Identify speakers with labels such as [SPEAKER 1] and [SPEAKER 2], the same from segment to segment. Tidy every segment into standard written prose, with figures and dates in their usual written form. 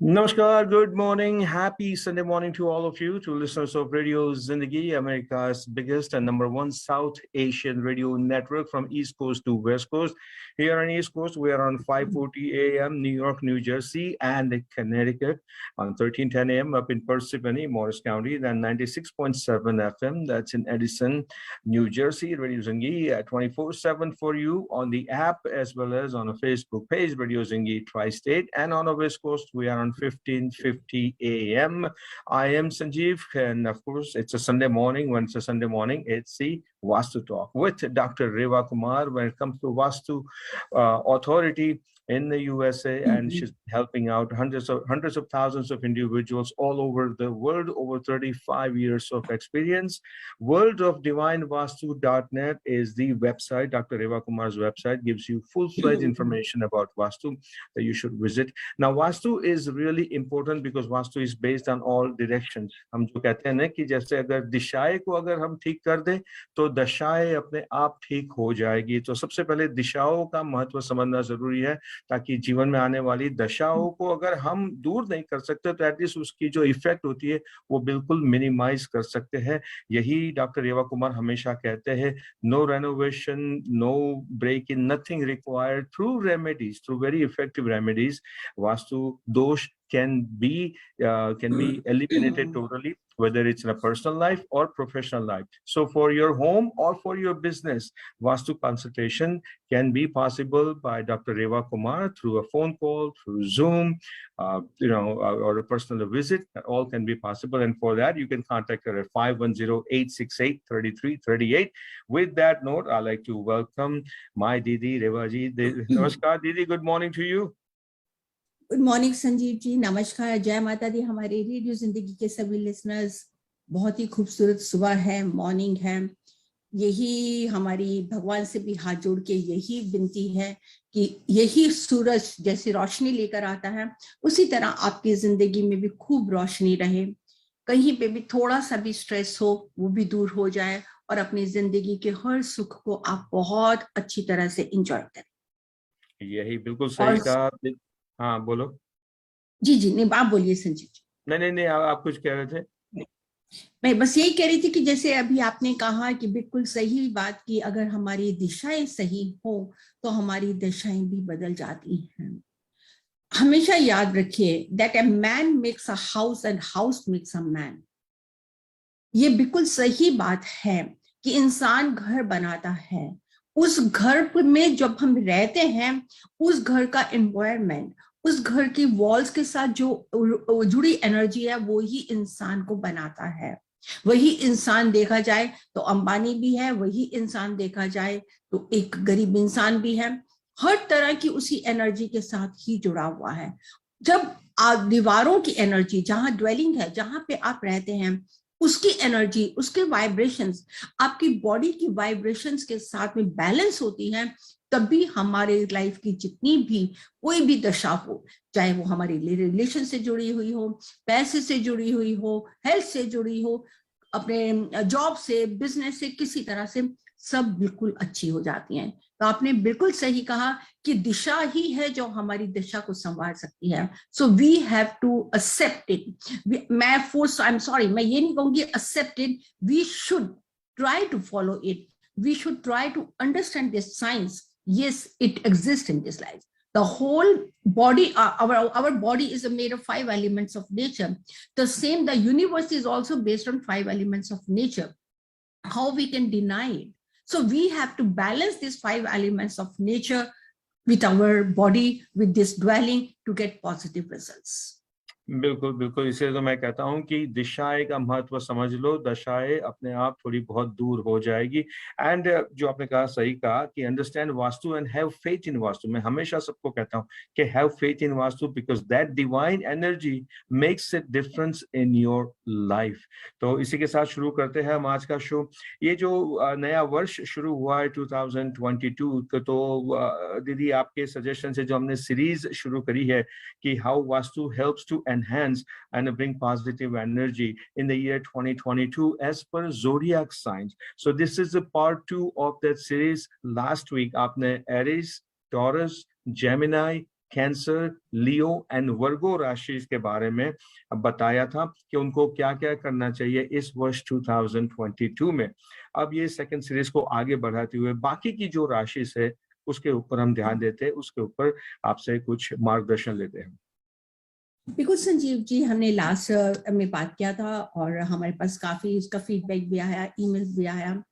[SPEAKER 1] Namaskar, good morning, happy Sunday morning to all of you, to listeners of Radio Zindagi, America's biggest and number one South Asian radio network from East Coast to West Coast. Here on East Coast, we are on 5:40 a.m. New York, New Jersey, and Connecticut, on 1310 a.m. up in Parsippany, Morris County, then 96.7 FM, that's in Edison, New Jersey. Radio Zindagi at 24/7 for you on the app as well as on a Facebook page, Radio Zindagi Tri-State, and on the West Coast, we are on 15:50 a.m. I am Sanjeev, and of course, it's a Sunday morning. When it's a Sunday morning, it's the Vastu Talk with Dr. Reva Kumar when it comes to Vastu Authority in the USA, and she's helping out hundreds of thousands of individuals all over the world, over 35 years of experience. worldofdivinevastu.net is the website. Dr. Reva Kumar's website gives you full-fledged information about Vastu that you should visit. Now, Vastu is really important because Vastu is based on all directions. हम जो कहते हैं ना कि जैसे अगर दिशाएं को अगर हम ठीक कर दें तो दशाएं अपने आप ठीक हो जाएगी। तो सबसे पहले दिशाओं का महत्व समझना जरूरी है ताकि जीवन में आने वाली दशाओं को अगर हम दूर नहीं कर सकते तो एटलीस्ट उसकी जो इफेक्ट होती है वो बिल्कुल मिनिमाइज कर सकते हैं। यही डॉक्टर रेवा कुमार हमेशा कहते हैं, no renovation, no break in, nothing required, through remedies, through very effective remedies, vastu dosh can be eliminated totally, whether it's in a personal life or professional life. So for your home or for your business, Vastu consultation can be possible by Dr. Reva Kumar through a phone call, through Zoom, or a personal visit. All can be possible. And for that, you can contact her at 510-868-3338. With that note, I'd like to welcome my Didi, Reva ji. Namaskar, Didi. Good morning to you.
[SPEAKER 2] Good morning Sanjeev ji, नमस्कार, जय माता दी। हमारे radio जिंदगी के सभी listeners, बहुत ही खूबसूरत सुबह है, मॉर्निंग है। यही हमारी भगवान से भी हाथ जोड़ के यही विनती है कि यही सूरज जैसे रोशनी लेकर आता है उसी तरह आपकी जिंदगी में भी खूब रोशनी रहे। कहीं पे भी थोड़ा सा भी स्ट्रेस हो वो भी दूर हो जाए और अपनी जिंदगी के हर सुख को आप बहुत अच्छी तरह से एंजॉय करें।
[SPEAKER 1] यही बिल्कुल सही कहा। हाँ बोलो।
[SPEAKER 2] जी नहीं, आप बोलिए संजीव जी।
[SPEAKER 1] नहीं, आप कुछ कह रहे थे।
[SPEAKER 2] मैं बस यही कह रही थी कि जैसे अभी आपने कहा कि बिल्कुल सही बात की, अगर हमारी दिशाएं सही हो तो हमारी दिशाएं भी बदल जाती हैं। हमेशा याद रखिए that a man makes a house and house makes a man. ये बिल्कुल सही बात है कि इंसान घर बनाता है, उस घर में जब हम रहते हैं उस घर का एनवायरनमेंट, उस घर की वॉल्स के साथ जो जुड़ी एनर्जी है वो ही इंसान को बनाता है। वही इंसान देखा जाए तो अंबानी भी है, वही इंसान देखा जाए तो एक गरीब इंसान भी है, हर तरह की उसी एनर्जी के साथ ही जुड़ा हुआ है। जब आप दीवारों की एनर्जी, जहां ड्वेलिंग है, जहां पे आप रहते हैं, उसकी एनर्जी, उसके वाइब्रेशंस आपकी बॉडी की वाइब्रेशंस के साथ में बैलेंस होती है, तभी हमारे लाइफ की जितनी भी कोई भी दशा हो, चाहे वो हमारे रिलेशन से जुड़ी हुई हो, पैसे से जुड़ी हुई हो, हेल्थ से जुड़ी हो, अपने जॉब से, बिजनेस से, किसी तरह से, सब बिल्कुल अच्छी हो जाती हैं। तो आपने बिल्कुल सही कहा कि दिशा ही है जो हमारी दिशा को संवार सकती है। So we have to accept it. मैं ये नहीं कहूंगी accept it, we should try to follow it, we should try to understand this science. Yes, it exists in this life. The whole body, our body is made of 5 elements of nature. The same, the universe is also based on 5 elements of nature. How we can deny it? So we have to balance these 5 elements of nature with our body, with this dwelling, to get positive results.
[SPEAKER 1] बिल्कुल, इसलिए तो मैं कहता हूं कि दिशाएं का महत्व समझ लो, दशाएं अपने आप थोड़ी बहुत दूर हो जाएगी। एंड जो आपने कहा, सही कहा कि understand vastu and have faith in vastu. मैं हमेशा सबको कहता हूं कि have faith in vastu because that divine energy makes it difference in your life. तो इसी के साथ शुरू करते हैं हम आज का शो। ये जो नया वर्ष शुरू हुआ है 2022, तो दीदी आपके सजेशन से जो हमने सीरीज शुरू करी है कि how vastu helps to enhance and bring positive energy in the year 2022 as per zodiac signs. So this is a part 2 of that series. Last week aapne Aries, Taurus, Gemini, cancer, Leo and वर्गो राशि के बारे में बताया था कि उनको क्या क्या करना चाहिए इस वर्ष 2022 में। अब ये सेकंड सीरीज को आगे बढ़ाते हुए बाकी की जो राशि है उसके ऊपर हम ध्यान देते हैं, उसके ऊपर आपसे कुछ मार्गदर्शन लेते हैं।
[SPEAKER 2] बिल्कुल संजीव जी, हमने लास्ट में बात किया था और हमारे पास काफी इसका फीडबैक भी आया, ईमेल भी आया,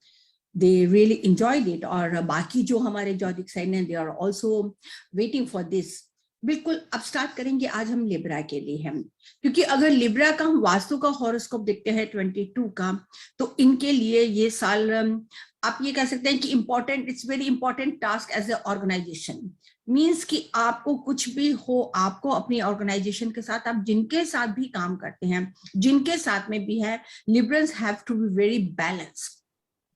[SPEAKER 2] दे रियली एंजॉयड इट। और बाकी जो हमारे जॉजिक साइन है, they are also waiting for this. बिल्कुल, अब स्टार्ट करेंगे। आज हम लिब्रा के लिए हैं, क्योंकि अगर लिब्रा का हम वास्तु का हॉरोस्कोप देखते हैं 22 का, तो इनके लिए ये साल आप ये कह सकते हैं कि important, it's very important task as a organization. Means कि आपको कुछ भी हो, आपको अपनी ऑर्गेनाइजेशन के साथ, आप जिनके साथ भी काम करते हैं, जिनके साथ में भी है, liberals have to be very balanced.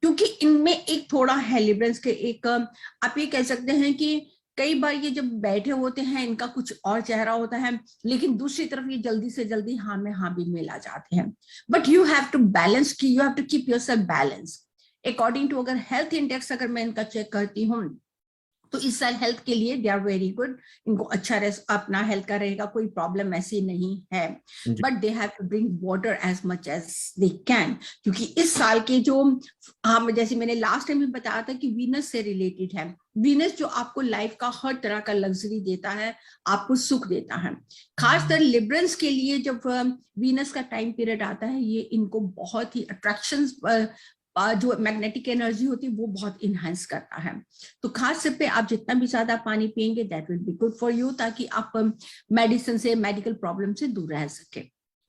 [SPEAKER 2] क्योंकि इनमें एक थोड़ा है लिबरल्स के, एक आप ये कह सकते हैं कि कई बार ये जब बैठे होते हैं इनका कुछ और चेहरा होता है, लेकिन दूसरी तरफ ये जल्दी से जल्दी हाँ में हाँ भी मिला जाते हैं। But you have to balance, की you have to keep yourself balance according to. अगर हेल्थ इंडेक्स अगर मैं इनका चेक करती हूँ तो इस साल हेल्थ के लिए दे आर वेरी गुड, इनको अच्छा अपना हेल्थ का रहेगा, कोई प्रॉब्लम ऐसी नहीं है। But they have to drink water as much as they can, क्योंकि इस साल के जो हम, जैसे मैंने लास्ट टाइम भी बताया था कि वीनस से रिलेटेड है। वीनस जो आपको लाइफ का हर तरह का लग्जरी देता है, आपको सुख देता है। खासकर लिबरल्स के लिए जब वीनस का टाइम पीरियड आता है, ये इनको बहुत ही अट्रैक्शन, जो मैग्नेटिक एनर्जी होती है वो बहुत इनहांस करता है। तो खास तौर पे आप जितना भी ज्यादा पानी पिएंगे, that will be good for you, ताकि आप मेडिसिन से, मेडिकल प्रॉब्लम से दूर रह सके।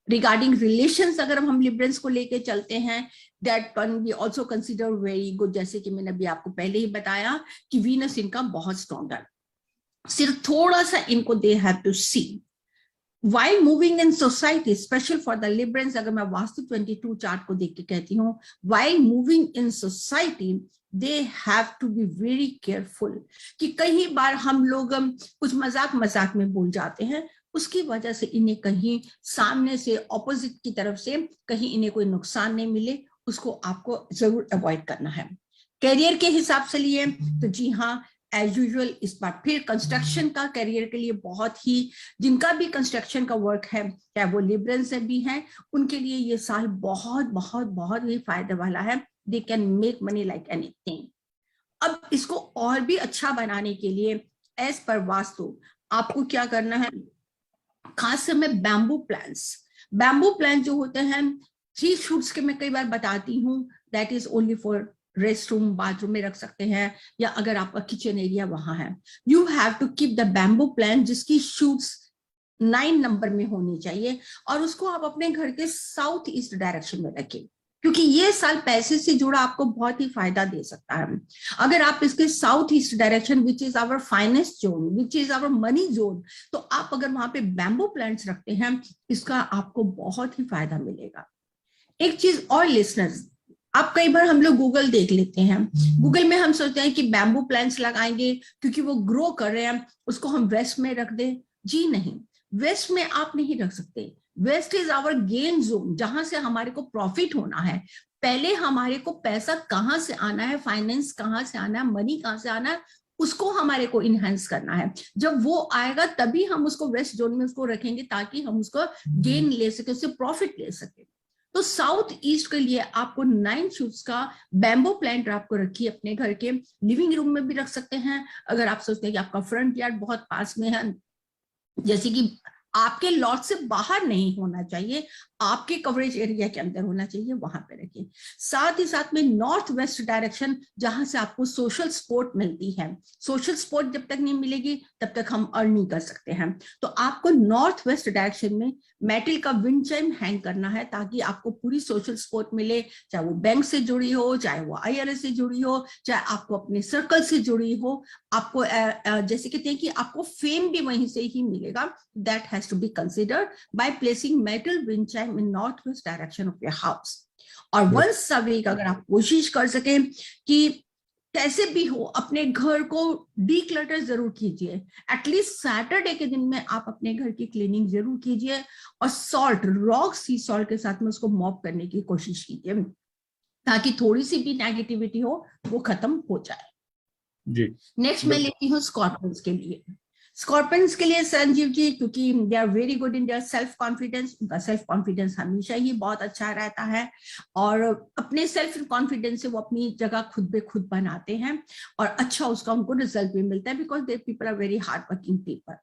[SPEAKER 2] रिगार्डिंग रिलेशंस अगर हम लिबरल्स को लेके चलते हैं, that can be also consider very good. जैसे कि मैंने अभी आपको पहले ही बताया कि वीनस इनका बहुत स्ट्रॉन्ग है, सिर्फ थोड़ा सा इनको they have to see while moving in society, special for the Librans, अगर मैं वास्तु 22 चार्ट को देख के कहती हूँ, while moving in society they have to be very careful, कि कई बार हम लोग कुछ मजाक में बोल जाते हैं, उसकी वजह से इन्हें कहीं सामने से, ऑपोजिट की तरफ से कहीं इन्हें कोई नुकसान नहीं मिले, उसको आपको जरूर अवॉइड करना है। करियर के हिसाब से लिए तो जी हाँ, एज यूजुअल इस बार फिर कंस्ट्रक्शन का करियर के लिए बहुत ही, जिनका भी कंस्ट्रक्शन का वर्क है, चाहे वो लिबरल्स से भी हैं, उनके लिए ये साल बहुत बहुत बहुत ही फायदे वाला है। They can make money like anything. अब इसको और भी अच्छा बनाने के लिए एज पर वास्तु आपको क्या करना है, खास से मैं बैम्बू प्लांट जो होते हैं 3 शूट्स के, मैं कई बार बताती हूँ, that is only for rest room, bathroom में रख सकते हैं, या अगर आपका किचन एरिया वहां है, you have to keep the bamboo plant जिसकी शूट्स 9 नंबर में होनी चाहिए, और उसको आप अपने घर के साउथ ईस्ट डायरेक्शन में रखें, क्योंकि ये साल पैसे से जुड़ा आपको बहुत ही फायदा दे सकता है। अगर आप इसके south east direction, which is our finest zone, which is our money zone, तो आप अगर वहां पे बैम्बू प्लांट्स रखते हैं, इसका आपको बहुत ही फायदा मिलेगा। एक चीज और लिसनर्स, आप कई बार हम लोग गूगल देख लेते हैं, गूगल में हम सोचते हैं कि बैम्बू प्लांट्स लगाएंगे क्योंकि वो ग्रो कर रहे हैं, उसको हम वेस्ट में रख दें। जी नहीं, वेस्ट में आप नहीं रख सकते। West is our gain zone, जहां से हमारे को प्रॉफिट होना है। पहले हमारे को पैसा कहाँ से आना है, फाइनेंस कहाँ से आना है, मनी कहाँ से आना है, उसको हमारे को इनहेंस करना है। जब वो आएगा तभी हम उसको वेस्ट जोन में उसको रखेंगे, ताकि हम उसको गेन ले सके, उससे प्रॉफिट ले सके। तो साउथ ईस्ट के लिए आपको 9 शूट्स का बैम्बो प्लांट आपको रखिए अपने घर के लिविंग रूम में भी रख सकते हैं। अगर आप सोचते हैं कि आपका फ्रंट यार्ड बहुत पास में है, जैसे कि आपके लॉट से बाहर नहीं होना चाहिए, आपके कवरेज एरिया के अंदर होना चाहिए, वहां पे रखिए। साथ ही साथ में नॉर्थ वेस्ट डायरेक्शन, जहां से आपको सोशल सपोर्ट मिलती है, सोशल सपोर्ट जब तक नहीं मिलेगी तब तक हम अर्न नहीं कर सकते हैं। तो आपको नॉर्थ वेस्ट डायरेक्शन में मेटल का विंड चाइम हैंग करना है, ताकि आपको पूरी सोशल सपोर्ट मिले, चाहे वो बैंक से जुड़ी हो, चाहे वो IRS से जुड़ी हो, चाहे आपको अपने सर्कल से जुड़ी हो, आपको जैसे कहते हैं कि आपको फेम भी वहीं से ही मिलेगा। That has to be considered by placing metal wind chime in north west direction of your house. और वंस अ वीक अगर आप कोशिश कर सकें कि कैसे भी हो अपने घर को डीक्लटर जरूर कीजिए, एटलीस्ट सैटरडे के दिन में आप अपने घर की क्लीनिंग जरूर कीजिए, और सॉल्ट, रॉक सी सॉल्ट के साथ में उसको मॉप करने की कोशिश कीजिए, ताकि थोड़ी सी भी नेगेटिविटी हो वो खत्म हो जाए।
[SPEAKER 1] जी।
[SPEAKER 2] नेक्स्ट मैं लेती हूँ स्कॉर्पियंस के लिए। स्कॉर्पियंस के लिए संजीव जी, क्योंकि they are very good in their self confidence, उनका सेल्फ कॉन्फिडेंस हमेशा ही बहुत अच्छा रहता है और अपने सेल्फ कॉन्फिडेंस से वो अपनी जगह खुद पे खुद बनाते हैं और अच्छा उसका उनको रिजल्ट भी मिलता है, because the people are very hard working people.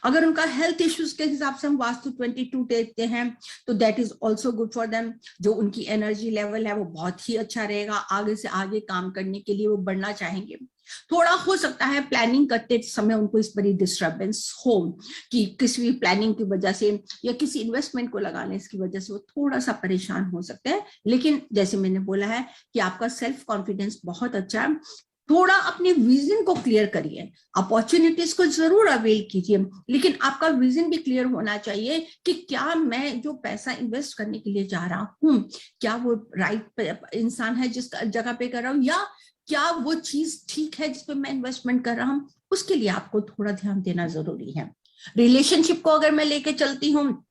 [SPEAKER 2] अगर उनका हेल्थ इश्यूज के हिसाब से हम वास्तु 22 देखते हैं तो that is also good for them. जो उनकी एनर्जी लेवल है वो बहुत ही अच्छा रहेगा, आगे से आगे काम करने के लिए वो बढ़ना चाहेंगे। थोड़ा हो सकता है प्लानिंग करते समय उनको इस बड़ी डिस्टर्बेंस हो कि किसी भी प्लानिंग की वजह से या किसी इन्वेस्टमेंट को लगाने की वजह से वो थोड़ा सा परेशान हो सकते हैं, लेकिन जैसे मैंने बोला है कि आपका सेल्फ कॉन्फिडेंस बहुत अच्छा है। थोड़ा अपने विजन को क्लियर करिए, अपॉर्चुनिटीज को जरूर अवेल कीजिए, लेकिन आपका विजन भी क्लियर होना चाहिए कि क्या मैं जो पैसा इन्वेस्ट करने के लिए जा रहा हूं क्या वो राइट इंसान है जिस जगह पे कर रहा हूं, या क्या वो चीज ठीक है जिसपे मैं इन्वेस्टमेंट कर रहा हूं। उसके लिए आपको थोड़ा ध्यान देना जरूरी है। रिलेशनशिप को अगर मैं लेके चलती हूँ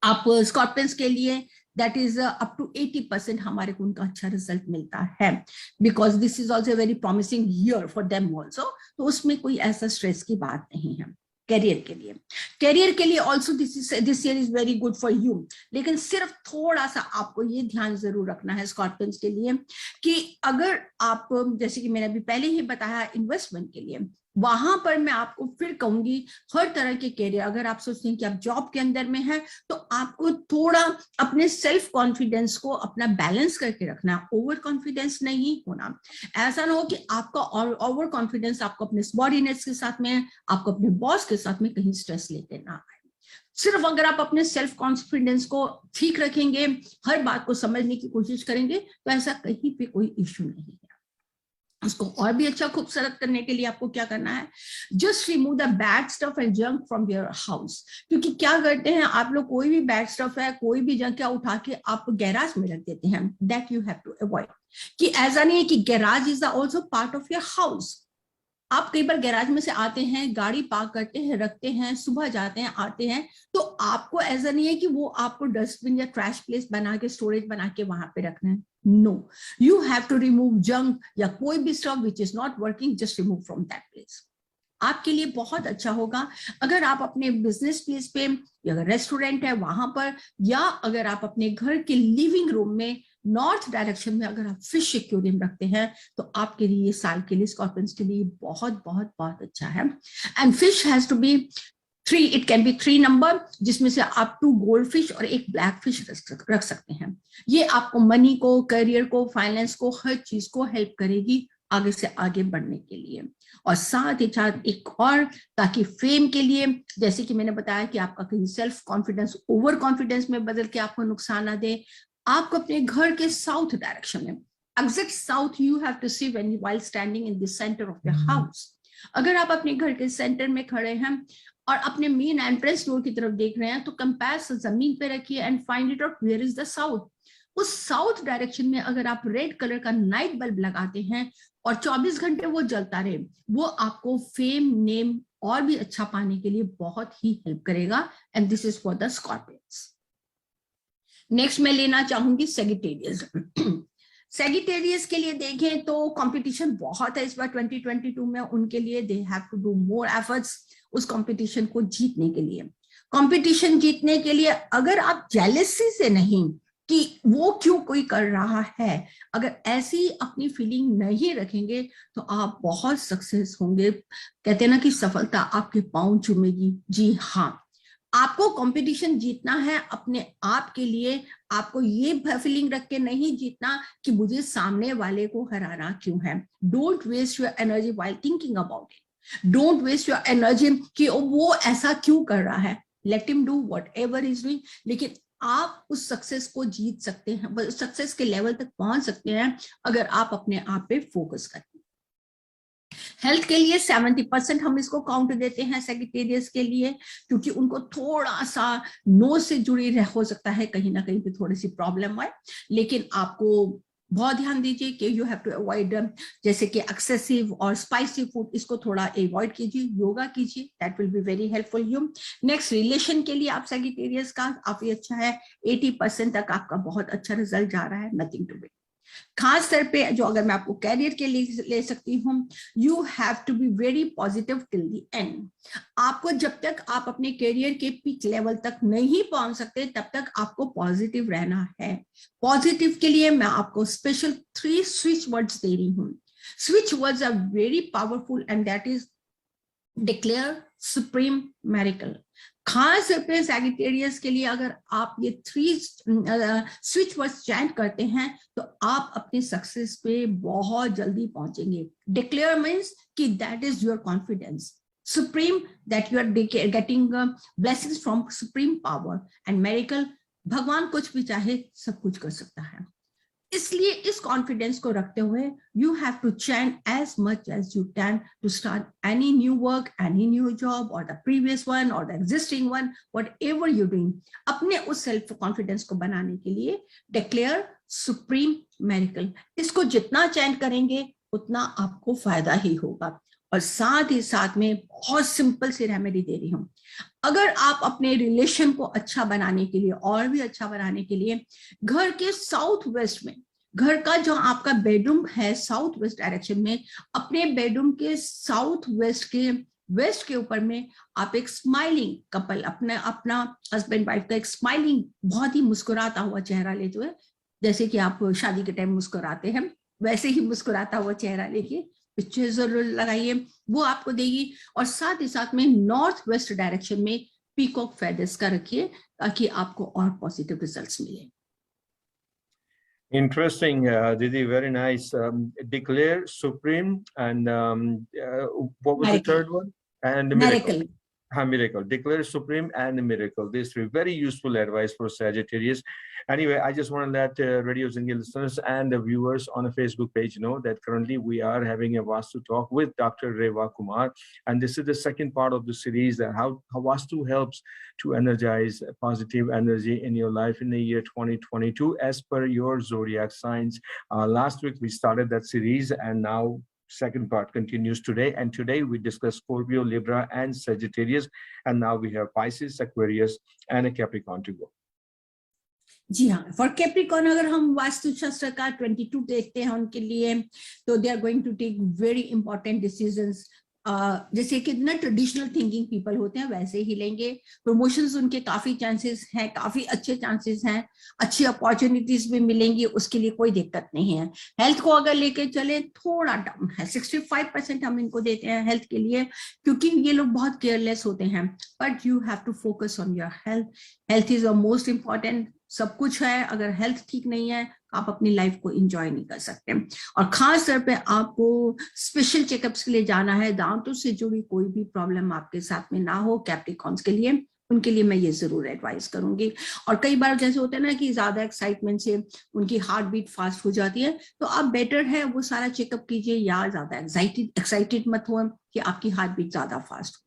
[SPEAKER 2] आप स्कॉर्पियंस के लिए, दैट इज अप टू 80% हमारे को उनका अच्छा रिजल्ट मिलता है, because this is also very promising year for them also. तो उसमें कोई ऐसा स्ट्रेस की बात नहीं है। कैरियर के लिए also this year is very good for you, लेकिन सिर्फ थोड़ा सा आपको ये ध्यान जरूर रखना है स्कॉर्पियंस के लिए कि अगर आप, जैसे कि मैंने अभी पहले ही बताया, इन्वेस्टमेंट के लिए वहां पर मैं आपको फिर कहूंगी हर तरह के कैरियर, अगर आप सोचते हैं कि आप जॉब के अंदर में हैं तो आपको थोड़ा अपने सेल्फ कॉन्फिडेंस को अपना बैलेंस करके रखना, ओवर कॉन्फिडेंस नहीं होना। ऐसा ना हो कि आपका ओवर कॉन्फिडेंस आपको अपने सबॉर्डिनेट्स के साथ में, आपको अपने बॉस के साथ में कहीं स्ट्रेस लेते ना आए। सिर्फ अगर आप अपने सेल्फ कॉन्फिडेंस को ठीक रखेंगे, हर बात को समझने की कोशिश करेंगे, तो ऐसा कहीं पे कोई इश्यू नहीं है। उसको और भी अच्छा खूबसूरत करने के लिए आपको क्या करना है, just remove the bad stuff and junk from your house. क्योंकि क्या करते हैं आप लोग, कोई भी बैड स्टफ है, कोई भी जंक है, उठा के आप गैराज में रख देते हैं। That you have to avoid. कि ऐसा नहीं है कि garage is also part of your house. आप कई बार गैराज में से आते हैं, गाड़ी पार्क करते हैं, रखते हैं, सुबह जाते हैं, आते हैं, तो आपको ऐसा नहीं है कि वो आपको डस्टबिन या ट्रैश प्लेस बना के, स्टोरेज बना के वहां पे रखना है। No, you have to remove junk या कोई भी stuff which is not working, just remove from that place. आपके लिए बहुत अच्छा होगा अगर आप अपने बिजनेस प्लेस पे, या अगर रेस्टोरेंट है वहां पर, या अगर आप अपने घर के लिविंग रूम में नॉर्थ डायरेक्शन में अगर आप फिश एक्वेरियम रखते हैं, तो आपके लिए ये साल के लिए, स्कॉर्पियंस के लिए बहुत बहुत बहुत अच्छा है। And fish has to be 3, it can be 3 number, जिसमें से आप 2 गोल्ड फिश और 1 ब्लैक फिश रख सकते हैं। ये आपको मनी को, करियर को, फाइनेंस को, हर चीज को हेल्प करेगी आगे से आगे बढ़ने के लिए। और साथ ही साथ एक और, ताकि फेम के लिए, जैसे कि मैंने बताया कि आपका कहीं सेल्फ कॉन्फिडेंस ओवर कॉन्फिडेंस में बदल के आपको नुकसान ना दे, आपको अपने घर के साउथ डायरेक्शन में, exact south you have to see when while standing in the centre of your house. अगर आप अपने घर के सेंटर में खड़े हैं और अपने मेन एंट्रेंस डोर की तरफ देख रहे हैं, तो कंपास जमीन पे रखिए and find it out where is the south. उस साउथ डायरेक्शन में अगर आप रेड कलर का नाइट बल्ब लगाते हैं और 24 घंटे वो जलता रहे, वो आपको फेम, नेम और भी अच्छा पाने के लिए बहुत ही हेल्प करेगा। And this is for the scorpions. Next मैं लेना चाहूंगी सेजिटेरियस। सेजिटेरियस के लिए देखें तो कंपटीशन बहुत है इस बार 2022 में उनके लिए। They have to do more efforts उस कंपटीशन को जीतने के लिए। कंपटीशन जीतने के लिए अगर आप जेलसी से नहीं कि वो क्यों कोई कर रहा है, अगर ऐसी अपनी फीलिंग नहीं रखेंगे तो आप बहुत सक्सेस होंगे। कहते हैं ना कि सफलता आपके पांव चूमेगी। जी हाँ, आपको कंपटीशन जीतना है अपने आप के लिए। आपको ये फीलिंग रख के नहीं जीतना कि मुझे सामने वाले को हराना क्यों है। Don't waste your energy while thinking about it. Don't waste your energy कि वो ऐसा क्यों कर रहा है। Let him do whatever is doing. लेकिन आप उस सक्सेस को जीत सकते हैं, सक्सेस के लेवल तक पहुंच सकते हैं अगर आप अपने आप पे फोकस करें। हेल्थ के लिए 70% हम इसको काउंट देते हैं सेजिटेरियस के लिए, क्योंकि उनको थोड़ा सा नोज से जुड़ी हो सकता है, कहीं ना कहीं पे थोड़ी सी प्रॉब्लम है। लेकिन आपको बहुत ध्यान दीजिए कि यू हैव टू अवॉइड, जैसे कि एक्सेसिव और स्पाइसी फूड, इसको थोड़ा अवॉइड कीजिए, योगा कीजिए, that will be very helpful you. Next, relation के लिए आप सेजिटेरियस का काफी अच्छा है, 80% तक आपका बहुत अच्छा रिजल्ट जा रहा है, नथिंग टू बी। खास तौर पे जो अगर मैं आपको कैरियर के लिए ले सकती हूँ, you have to be very positive till the end. आपको जब तक आप अपने कैरियर के पीक लेवल तक नहीं पहुंच सकते तब तक आपको पॉजिटिव रहना है। पॉजिटिव के लिए मैं आपको स्पेशल 3 स्विच वर्ड्स दे रही हूँ। Switch words are very powerful and that is declare, supreme, miracle. खास तौर पे सैजिटेरियस के लिए अगर आप ये 3 स्विच वर्ड्स चैंट करते हैं तो आप अपनी सक्सेस पे बहुत जल्दी पहुंचेंगे। डिक्लेयर मीन्स कि that is your confidence, supreme that you are getting blessings from supreme power, and miracle भगवान कुछ भी चाहे सब कुछ कर सकता है। इसलिए इस कॉन्फिडेंस को रखते हुए you have to chant as much as you can to start any new work, any new job और द प्रीवियस वन और the existing one, whatever you doing. अपने उस सेल्फ कॉन्फिडेंस को बनाने के लिए डिक्लेयर, सुप्रीम, मेरिकल, इसको जितना चैंट करेंगे उतना आपको फायदा ही होगा। और साथ ही साथ में बहुत सिंपल सी रेमेडी दे रही हूँ। अगर आप अपने रिलेशन को अच्छा बनाने के लिए और भी अच्छा बनाने के लिए घर के साउथ वेस्ट में, घर का जो आपका बेडरूम है साउथ वेस्ट डायरेक्शन में, अपने बेडरूम के साउथ वेस्ट के ऊपर में आप एक स्माइलिंग कपल, अपना हस्बैंड वाइफ का एक स्माइलिंग बहुत ही मुस्कुराता हुआ चेहरा ले, जो है जैसे कि आप शादी के टाइम मुस्कुराते हैं वैसे ही मुस्कुराता हुआ चेहरा लेके पिक्चर जरूर लगाइए, वो आपको देगी। और साथ ही साथ में नॉर्थ वेस्ट डायरेक्शन में पीकॉक फेदर्स का रखिए ताकि आपको और पॉजिटिव रिजल्ट्स मिले।
[SPEAKER 1] Interesting, Didi, very nice. Declare, supreme, and what was the third one? And miracle. Miracle. Declare, supreme, and miracle. These 3 very useful advice for Sagittarius. Anyway, I just want to let Radio Zingi listeners and the viewers on the Facebook page know that currently we are having a Vastu talk with Dr. Reva Kumar, and this is the second part of the series, that how Vastu helps to energize positive energy in your life in the year 2022 as per your zodiac signs. Last week we started that series, and now second part continues today, and today we discuss Scorpio, Libra, and Sagittarius, and now we have Pisces, Aquarius, and a Capricorn to go.
[SPEAKER 2] जी हाँ, for Capricorn अगर हम वास्तु शास्त्र का 22 देखते हैं उनके लिए, तो they are going to take very important decisions. जैसे कि ना ट्रेडिशनल थिंकिंग पीपल होते हैं वैसे ही लेंगे। प्रमोशंस उनके काफी चांसेस हैं, काफी अच्छे चांसेस हैं, अच्छी अपॉर्चुनिटीज भी मिलेंगी, उसके लिए कोई दिक्कत नहीं है। हेल्थ को अगर लेके चले थोड़ा डाउन है, 65% हम इनको देते हैं हेल्थ के लिए, क्योंकि ये लोग बहुत केयरलेस होते हैं। But you have to focus on your health, health is the most important. सब कुछ है, अगर हेल्थ ठीक नहीं है आप अपनी लाइफ को एंजॉय नहीं कर सकते। और खास तौर पे आपको स्पेशल चेकअप्स के लिए जाना है, दांतों से जुड़ी कोई भी प्रॉब्लम आपके साथ में ना हो कैप्रिकॉर्न्स के लिए, उनके लिए मैं ये जरूर एडवाइस करूंगी। और कई बार जैसे होता है ना कि ज्यादा एक्साइटमेंट से उनकी हार्ट बीट फास्ट हो जाती है, तो आप बेटर है वो सारा चेकअप कीजिए, या ज्यादा एक्साइटेड मत हो कि आपकी हार्ट बीट ज्यादा फास्ट हो।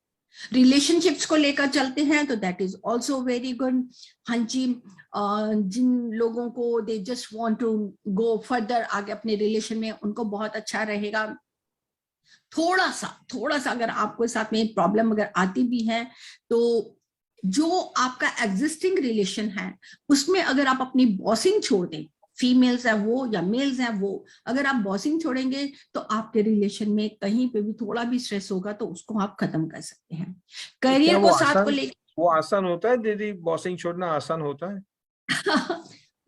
[SPEAKER 2] रिलेशनशिप्स को लेकर चलते हैं तो that is also very good. हाँ जी, जिन लोगों को they just want to go further आगे अपने रिलेशन में, उनको बहुत अच्छा रहेगा। थोड़ा सा अगर आपको साथ में प्रॉब्लम अगर आती भी है, तो जो आपका एग्जिस्टिंग रिलेशन है उसमें अगर आप अपनी बॉसिंग छोड़ दें, फीमेल्स है वो या मेल्स है वो, अगर आप बॉसिंग छोड़ेंगे तो आपके रिलेशन में कहीं पे भी थोड़ा भी स्ट्रेस होगा तो उसको आप खत्म कर सकते हैं। करियर को साथ को लेकर
[SPEAKER 1] वो आसान होता है दीदी, बॉसिंग छोड़ना आसान होता है?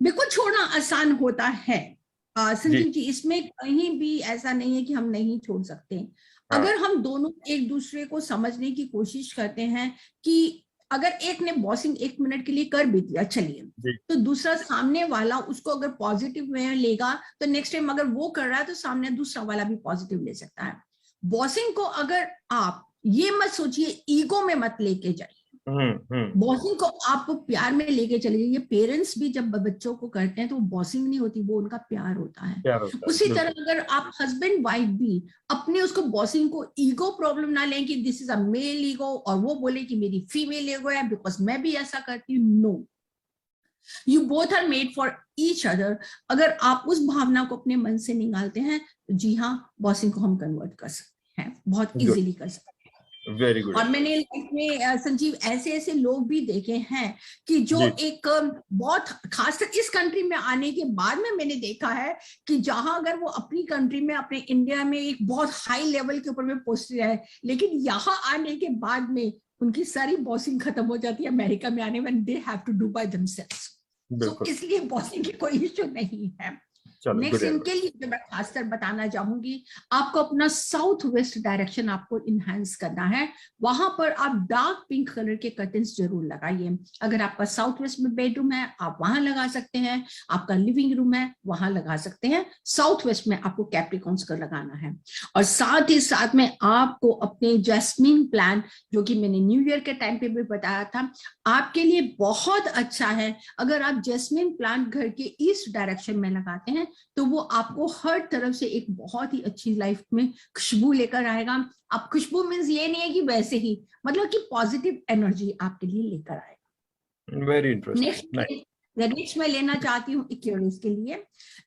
[SPEAKER 2] बिल्कुल छोड़ना आसान होता है संजीव जी, इसमें कहीं भी ऐसा नहीं है कि हम नहीं छोड़ सकते। अगर हम दोनों एक दूसरे को समझने की कोशिश करते हैं कि अगर एक ने बॉसिंग 1 मिनट के लिए कर भी दिया चलिए, तो दूसरा सामने वाला उसको अगर पॉजिटिव में लेगा तो नेक्स्ट टाइम अगर वो कर रहा है तो सामने दूसरा वाला भी पॉजिटिव ले सकता है। बॉसिंग को अगर आप ये मत सोचिए, ईगो में मत लेके जाइए, बॉसिंग को आप प्यार में लेके चलिए। ये पेरेंट्स भी जब बच्चों को करते हैं तो बॉसिंग नहीं होती, वो उनका प्यार होता है। उसी तरह अगर आप हस्बैंड वाइफ भी अपने उसको बॉसिंग को ईगो प्रॉब्लम ना लें कि this is a male ego, और वो बोले कि मेरी फीमेल ईगो है बिकॉज मैं भी ऐसा करती हूँ। No, you both are made for each other. अगर आप उस भावना को अपने मन से निकालते हैं तो जी हाँ, बॉसिंग को हम कन्वर्ट कर सकते हैं, बहुत इजीली कर सकते हैं।
[SPEAKER 1] Very good.
[SPEAKER 2] और मैंने लाइफ में संजीव ऐसे ऐसे लोग भी देखे हैं कि जो एक बहुत खासकर इस कंट्री में आने के बाद में मैंने देखा है कि जहां अगर वो अपनी कंट्री में अपने इंडिया में एक बहुत हाई लेवल के ऊपर में पोस्टेड है, लेकिन यहाँ आने के बाद में उनकी सारी बॉसिंग खत्म हो जाती है अमेरिका में आने में, they have to do by themselves. तो इसलिए बॉसिंग की कोई इश्यू नहीं है। नेक्स्ट इनके लिए जो मैं खासकर बताना चाहूंगी, आपको अपना साउथ वेस्ट डायरेक्शन आपको इनहेंस करना है। वहां पर आप डार्क पिंक कलर के कर्टन्स जरूर लगाइए। अगर आपका साउथ वेस्ट में बेडरूम है आप वहां लगा सकते हैं, आपका लिविंग रूम है वहां लगा सकते हैं। साउथ वेस्ट में आपको कैप्रिकॉन्स का लगाना है। और साथ ही साथ में आपको अपने जैस्मीन प्लांट, जो कि मैंने न्यू ईयर के टाइम पे भी बताया था, आपके लिए बहुत अच्छा है। अगर आप जैस्मीन प्लांट घर के ईस्ट डायरेक्शन में लगाते हैं तो वो आपको हर तरफ से एक बहुत ही अच्छी लाइफ में खुशबू लेकर आएगा। अब खुशबू मीन्स ये नहीं है कि वैसे ही, मतलब कि पॉजिटिव एनर्जी आपके लिए लेकर आएगा।
[SPEAKER 1] Very interesting.
[SPEAKER 2] नेक्स्ट मैं लेना चाहती हूँ एक्यूरियस के लिए।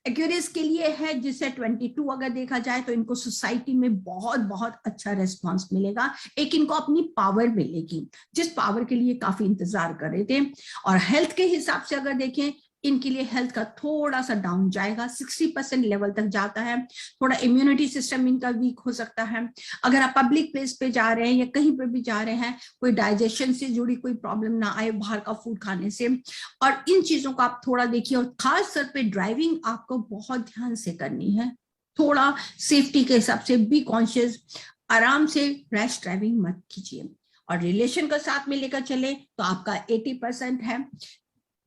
[SPEAKER 2] एक्यूरियस के लिए है जिसे 22 अगर देखा जाए तो इनको सोसाइटी में बहुत बहुत अच्छा रेस्पॉन्स मिलेगा। एक इनको अपनी पावर मिलेगी, जिस पावर के लिए काफी इंतजार कर रहे थे। और हेल्थ के हिसाब से अगर देखें, इनके लिए हेल्थ का थोड़ा सा डाउन जाएगा, 60% लेवल तक जाता है। थोड़ा इम्यूनिटी सिस्टम इनका वीक हो सकता है। अगर आप पब्लिक प्लेस पे जा रहे हैं या कहीं पे भी जा रहे हैं, कोई डाइजेशन से जुड़ी कोई प्रॉब्लम ना आए बाहर का फूड खाने से, और इन चीजों को आप थोड़ा देखिए। और खास तौर पे ड्राइविंग आपको बहुत ध्यान से करनी है, थोड़ा सेफ्टी के हिसाब से बी कॉन्शियस, आराम से रैश ड्राइविंग मत कीजिए। और रिलेशन का साथ में लेकर चले तो आपका 80% है,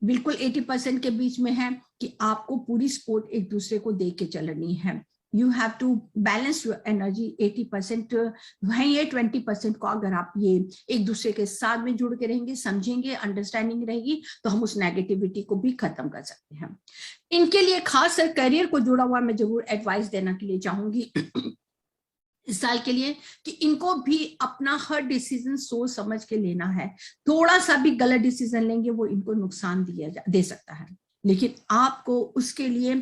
[SPEAKER 2] बिल्कुल 80% के बीच में है कि आपको पूरी सपोर्ट एक दूसरे को दे के चलनी है। You have to balance your energy. 80% वही है, 20% को अगर आप ये एक दूसरे के साथ में जुड़ के रहेंगे, समझेंगे, अंडरस्टैंडिंग रहेगी, तो हम उस नेगेटिविटी को भी खत्म कर सकते हैं। इनके लिए खास करियर को जुड़ा हुआ मैं जरूर एडवाइस देना के लिए चाहूंगी इस साल के लिए, कि इनको भी अपना हर डिसीजन सोच समझ के लेना है। थोड़ा सा भी गलत डिसीजन लेंगे वो इनको नुकसान दे सकता है। लेकिन आपको उसके लिए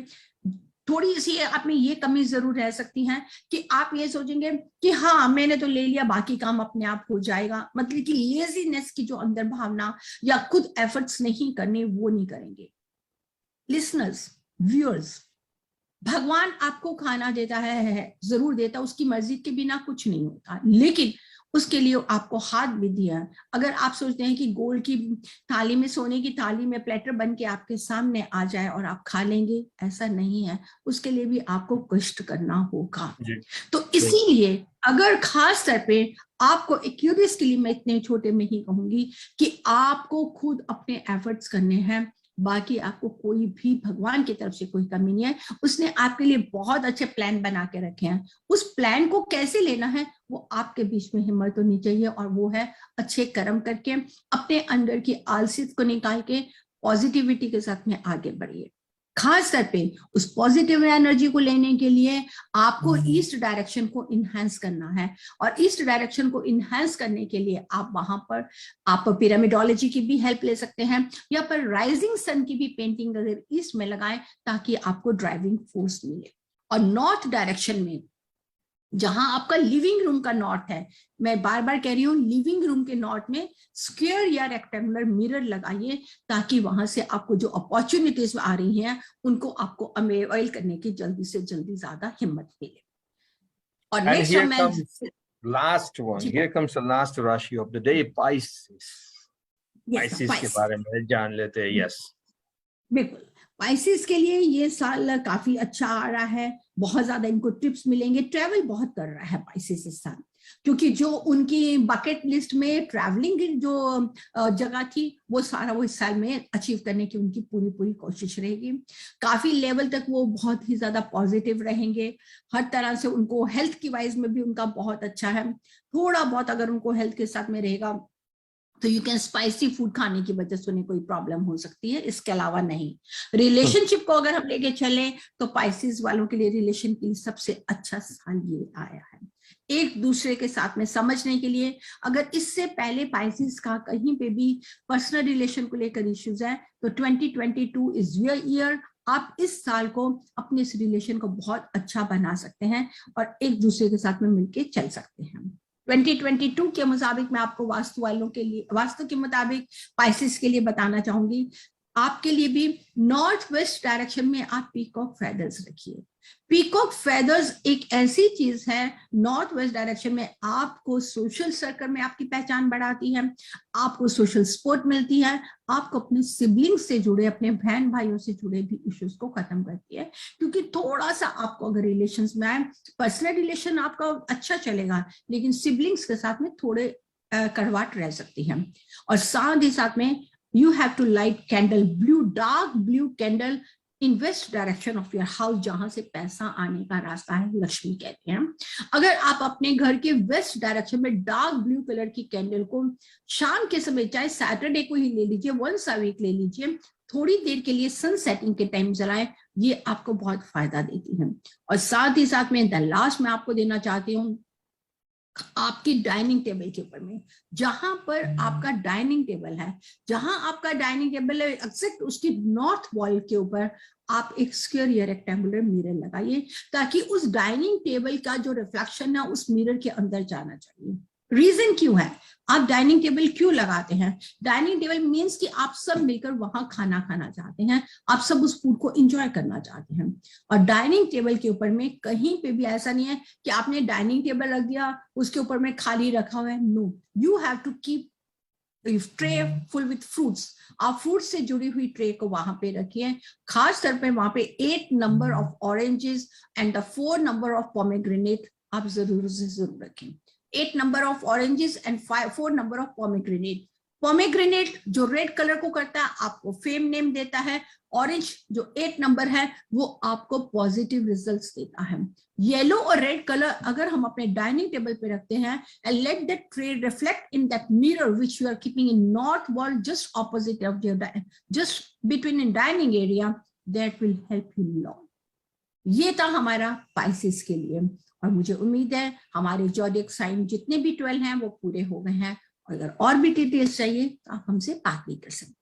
[SPEAKER 2] थोड़ी सी आप में ये कमी जरूर रह सकती है कि आप ये सोचेंगे कि हाँ मैंने तो ले लिया, बाकी काम अपने आप हो जाएगा। मतलब कि लेजीनेस की जो अंदर भावना या खुद एफर्ट्स नहीं करने, वो नहीं करेंगे। लिसनर्स, व्यूअर्स, भगवान आपको खाना देता है जरूर देता, उसकी मर्जी के बिना कुछ नहीं होता, लेकिन उसके लिए आपको हाथ भी दिया। अगर आप सोचते हैं कि गोल्ड की थाली में, सोने की थाली में प्लेटर बन के आपके सामने आ जाए और आप खा लेंगे, ऐसा नहीं है। उसके लिए भी आपको कष्ट करना होगा। तो इसीलिए अगर खास तौर पे आपको एक्यूरियस के लिए मैं इतने छोटे में ही कहूंगी कि आपको खुद अपने एफर्ट्स करने हैं। बाकी आपको कोई भी भगवान की तरफ से कोई कमी नहीं है। उसने आपके लिए बहुत अच्छे प्लान बना के रखे हैं। उस प्लान को कैसे लेना है वो आपके बीच में हिम्मत होनी चाहिए, और वो है अच्छे कर्म करके अपने अंदर की आलसियत को निकाल के पॉजिटिविटी के साथ में आगे बढ़िए। खास तौर पे उस पॉजिटिव एनर्जी को लेने के लिए आपको ईस्ट डायरेक्शन को इनहेंस करना है। और ईस्ट डायरेक्शन को इनहेंस करने के लिए आप वहां पर आप पिरामिडोलॉजी की भी हेल्प ले सकते हैं, या पर राइजिंग सन की भी पेंटिंग अगर ईस्ट में लगाएं ताकि आपको ड्राइविंग फोर्स मिले। और नॉर्थ डायरेक्शन में जहां आपका लिविंग रूम का नॉर्थ है, मैं बार बार कह रही हूँ, लिविंग रूम के नॉर्थ में स्क्वायर या रेक्टेंगुलर मिरर लगाइए, ताकि वहां से आपको जो अपॉर्चुनिटीज आ रही हैं उनको आपको अवेल करने की जल्दी से जल्दी ज्यादा हिम्मत मिले। और next
[SPEAKER 1] last one, here comes the last Rashi of the day, Pisces. Pisces के बारे में जान लेते हैं। यस,
[SPEAKER 2] बिल्कुल। पाइसेस के लिए ये साल काफी अच्छा आ रहा है, बहुत ज्यादा इनको टिप्स मिलेंगे। ट्रैवल बहुत कर रहा है पाइसेस इस साल, क्योंकि जो उनकी बकेट लिस्ट में ट्रैवलिंग की जो जगह थी वो सारा वो इस साल में अचीव करने की उनकी पूरी कोशिश रहेगी। काफी लेवल तक वो बहुत ही ज्यादा पॉजिटिव रहेंगे। हर तरह से उनको हेल्थ की वाइज में भी उनका बहुत अच्छा है। थोड़ा बहुत अगर उनको हेल्थ के साथ में रहेगा तो यू कैन स्पाइसी फूड खाने की वजह से उन्हें कोई प्रॉब्लम हो सकती है, इसके अलावा नहीं। रिलेशनशिप को अगर हम लेके चले तो पाइसेस वालों के लिए रिलेशन के लिए सबसे अच्छा साल ये आया है। एक दूसरे के साथ में समझने के लिए, अगर इससे पहले पाइसेस का कहीं पे भी पर्सनल रिलेशन को लेकर इश्यूज है तो 2022 इज योर ईयर। आप इस साल को अपने इस रिलेशन को बहुत अच्छा बना सकते हैं और एक दूसरे के साथ में मिलके चल सकते हैं। 2022 के मुताबिक मैं आपको वास्तु वालों के लिए, वास्तु के मुताबिक स्पाइसेस के लिए बताना चाहूंगी, आपके लिए भी नॉर्थ वेस्ट डायरेक्शन में आप पीकॉक फेदर्स रखिए। पीकॉक फेदर्स एक ऐसी चीज है, नॉर्थ वेस्ट डायरेक्शन में आपको सोशल सर्कल में आपकी पहचान बढ़ाती है, आपको सोशल सपोर्ट मिलती है, आपको अपने सिबलिंग्स से जुड़े, अपने बहन भाइयों से जुड़े भी इश्यूज को खत्म करती है। क्योंकि थोड़ा सा आपको अगर रिलेशंस में आए, पर्सनल रिलेशन आपका अच्छा चलेगा, लेकिन सिबलिंग्स के साथ में थोड़े कड़वाहट रह सकती है। और साथ ही साथ में you have to light candle, blue, dark blue candle in west direction of your house, जहां से पैसा आने का रास्ता है, लक्ष्मी कहते हैं। अगर आप अपने घर के वेस्ट डायरेक्शन में डार्क ब्लू कलर की कैंडल को शाम के समय, चाहे सैटरडे को ही ले लीजिए, वंस अ वीक ले लीजिए, थोड़ी देर के लिए सन सेटिंग के टाइम जलाएं, ये आपको बहुत फायदा देती है। और साथ ही साथ में द लास्ट में आपको देना चाहती हूँ, आपकी डाइनिंग टेबल के ऊपर में, जहां पर आपका डाइनिंग टेबल है, जहां आपका डाइनिंग टेबल है, एक्सेप्ट उसकी नॉर्थ वॉल के ऊपर आप एक स्क्वायर या रेक्टेंगुलर मिरर लगाइए, ताकि उस डाइनिंग टेबल का जो रिफ्लेक्शन है उस मिरर के अंदर जाना चाहिए। रीजन क्यों है, आप डाइनिंग टेबल क्यों लगाते हैं? डाइनिंग टेबल मीन्स कि आप सब मिलकर वहां खाना खाना चाहते हैं, आप सब उस फूड को एंजॉय करना चाहते हैं। और डाइनिंग टेबल के ऊपर में कहीं पे भी ऐसा नहीं है कि आपने डाइनिंग टेबल रख दिया, उसके ऊपर में खाली रखा हुआ है। No, you have to keep tray full with fruits. आप फ्रूट से जुड़ी हुई ट्रे को वहां पे रखिए, खास तौर पे वहां पे 8 number of oranges and the 4 number of pomegranate आप जरूर से जरूर रखें। 8 number of oranges and 4 number of pomegranate. Pomegranate जो रेड कलर को करता है आपको फेम नेम देता है, ऑरेंज जो 8 नंबर है वो आपको पॉजिटिव रिजल्ट्स देता है। येलो और रेड कलर अगर हम अपने डाइनिंग टेबल पे रखते हैं, and let that tray reflect in that mirror which you are keeping in north wall just opposite of your just between in dining area, that will help you lot. ये था हमारा spices के लिए, और मुझे उम्मीद है हमारे जोडिएक साइन जितने भी 12 हैं वो पूरे हो गए हैं। अगर और भी डिटेल्स चाहिए तो आप हमसे बात भी कर सकते हैं।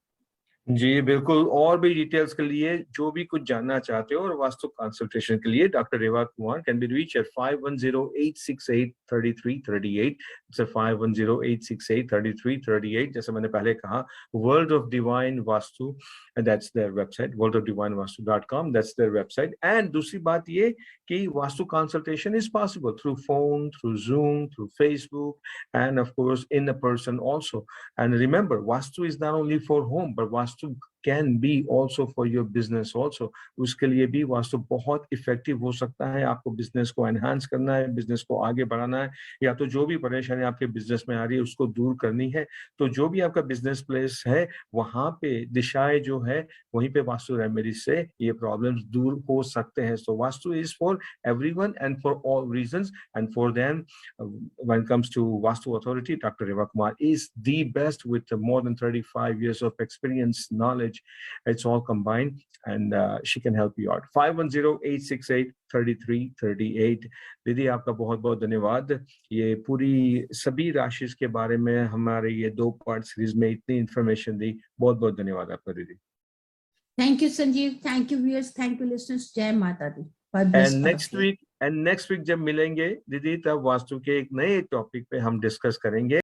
[SPEAKER 1] जी बिल्कुल, और भी डिटेल्स के लिए, जो भी कुछ जानना चाहते हो और वास्तु कंसल्टेशन के लिए, doctor Reva Kumar can be reach at 5108683338। It's 5108683338। जैसे मैंने पहले कहा, world of divine vastu, that's their website, worldofdivinevastu.com, that's their website. And दूसरी बात ये कि vastu consultation is possible through phone, through Zoom, through Facebook, and of course in a person also. And remember, vastu is not only for home, but vastu can be also for your business also. उसके लिए भी वास्तु बहुत effective हो सकता है। आपको business को enhance करना है, बिजनेस को आगे बढ़ाना है, या तो जो भी परेशानी आपके बिजनेस में आ रही है उसको दूर करनी है, तो जो भी आपका बिजनेस प्लेस है वहां पे दिशाएं जो है वहीं पे वास्तु रेमेडी से ये प्रॉब्लम्स दूर हो सकते हैं। So vastu is for everyone and for all reasons, and for them when it comes to Vastu Authority, Dr. Reva Kumar is the best with more than 35 years of experience, knowledge. It's all combined, and she can help you out. 5108683338। दीदी आपका बहुत बहुत धन्यवाद। ये पूरी सभी राशि के बारे में हमारे ये 2 पार्ट सीरीज में इतनी इंफॉर्मेशन दी, बहुत बहुत धन्यवाद आपका दीदी।
[SPEAKER 2] Thank you Sanjeev, thank you viewers, thank you listeners. जय माता दी।
[SPEAKER 1] एंड नेक्स्ट वीक जब मिलेंगे दीदी, तब वास्तु के एक नए टॉपिक पे हम डिस्कस करेंगे।